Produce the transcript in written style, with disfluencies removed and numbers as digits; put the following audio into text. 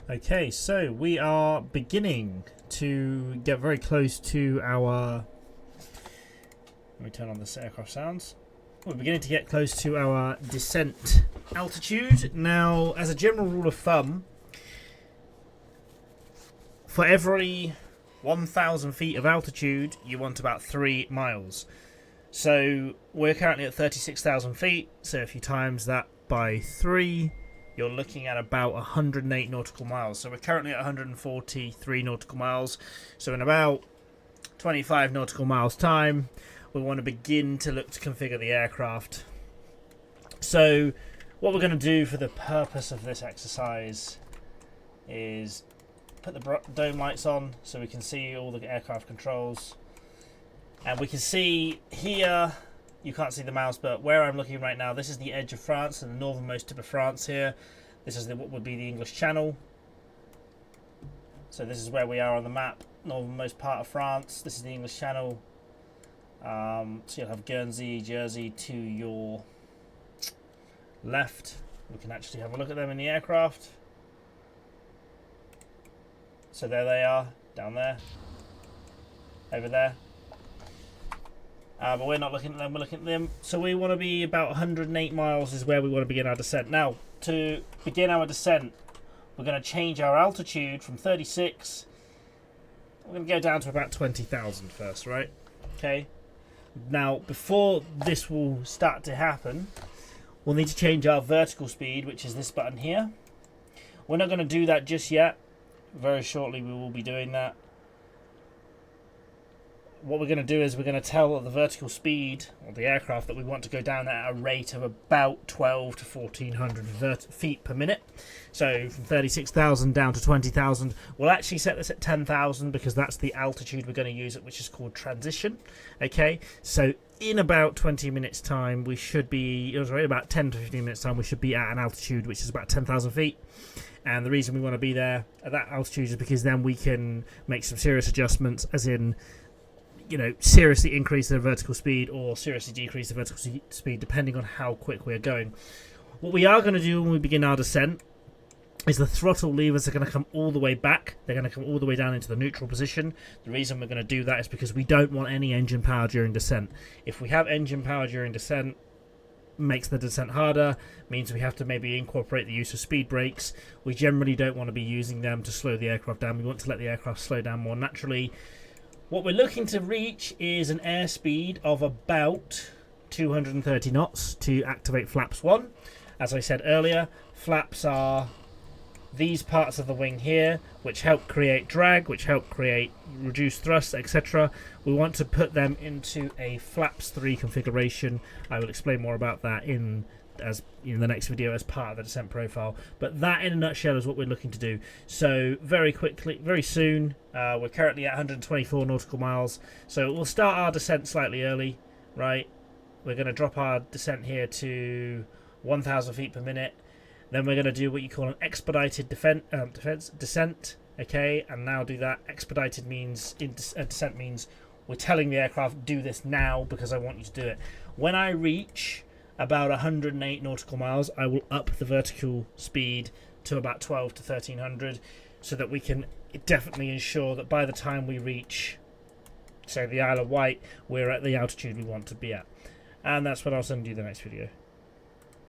Okay, so we are beginning to get very close to our... Let me turn on the aircraft sounds. We're beginning to get close to our descent altitude. Now, as a general rule of thumb, for every 1,000 feet of altitude, you want about 3 miles. So we're currently at 36,000 feet, so if you times that by 3, you're looking at about 108 nautical miles. So we're currently at 143 nautical miles. So in about 25 nautical miles time, we want to begin to look to configure the aircraft. So what we're going to do for the purpose of this exercise is put the dome lights on so we can see all the aircraft controls. And we can see here, you can't see the mouse, but where I'm looking right now, this is the edge of France and the northernmost tip of France here. This is what would be the English Channel. So this is where we are on the map, northernmost part of France. This is the English Channel. So you'll have Guernsey, Jersey to your left. We can actually have a look at them in the aircraft. So there they are, down there, over there. But we're not looking at them, we're looking at them. So we want to be about 108 miles is where we want to begin our descent. Now, to begin our descent, we're going to change our altitude from 36. We're going to go down to about 20,000 first, right? Okay. Now, before this will start to happen, we'll need to change our vertical speed, which is this button here. We're not going to do that just yet. Very shortly we will be doing that. What we're going to do is we're going to tell the vertical speed of the aircraft that we want to go down at a rate of about 12 to 1,400 feet per minute. So from 36,000 down to 20,000. We'll actually set this at 10,000 because that's the altitude we're going to use it, which is called transition. Okay, so in about 20 minutes time we should be, about 10 to 15 minutes time we should be at an altitude which is about 10,000 feet. And the reason we want to be there at that altitude is because then we can make some serious adjustments, as in, seriously increase the vertical speed or seriously decrease the vertical speed depending on how quick we're going. What we are going to do when we begin our descent is the throttle levers are going to come all the way back. They're going to come all the way down into the neutral position. The reason we're going to do that is because we don't want any engine power during descent. If we have engine power during descent, makes the descent harder, means we have to maybe incorporate the use of speed brakes. We generally don't want to be using them to slow the aircraft down. We want to let the aircraft slow down more naturally. What we're looking to reach is an airspeed of about 230 knots to activate flaps 1. As I said earlier, flaps are these parts of the wing here, which help create drag, which help create reduced thrust, etc. We want to put them into a flaps 3 configuration. I will explain more about that in the next video as part of the descent profile. But that in a nutshell is what we're looking to do. So very quickly, very soon, we're currently at 124 nautical miles. So we'll start our descent slightly early, right? We're going to drop our descent here to 1,000 feet per minute. Then we're going to do what you call an expedited descent, okay? And now do that. Expedited means, descent means we're telling the aircraft, do this now because I want you to do it. When I reach about 108 nautical miles, I will up the vertical speed to about 12 to 1,300 so that we can definitely ensure that by the time we reach, say, the Isle of Wight, we're at the altitude we want to be at. And that's what I'll send you in the next video.